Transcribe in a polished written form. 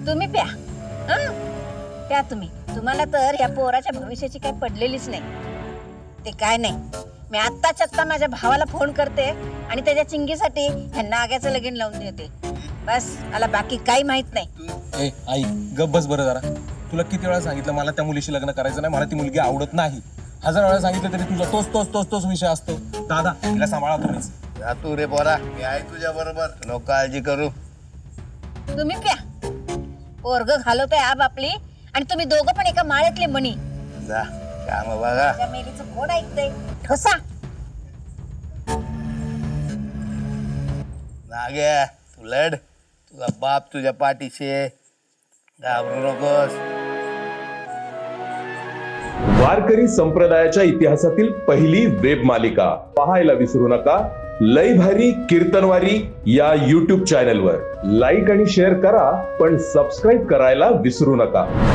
तुम्ही प्या. प्या तुम्ही. तुम्हाला तर या पोराच्या भविष्याची काही पडलेलीच नाही. ते काय नाही, मी आत्ताच आत्ता माझ्या भावाला फोन करते आणि त्याच्या चिंगीसाठी ह्या नाग्याचं लगीन लावून देते. बस, मला बाकी काही माहित नाही. ए आई गप बस बरं जरा. तुला किती वेळा सांगितलं मला त्या मुलीशी लग्न करायचं नाही, मला ती मुलगी आवडत नाही. 1000 वेळा सांगितलं तरी तुझा तोच विषय असतो. दादा तिला सांभाळा तुम्हीच. जा तू रे पोरा, मी आहे तुझ्या बरोबर, नको काळजी करू. तुम्ही प्या. पोरग घालवतोय आब आपली आणि तुम्ही दोघं पण एका माळ्यातले मणी. जा काम बघा. त्या मेलीचं कोण ऐकतंय? ठोसा. नाग्या तू लढ, तुझा बाप तुझ्या पाठीशी, घाबरू नकोस. वारकरी संप्रदायाच्या इतिहासातील पहिली वेब मालिका पाहायला विसरू नका. लय भारी कीर्तनवारी या YouTube चॅनलवर लाईक आणि शेअर करा, पण सबस्क्राईब करायला विसरू नका.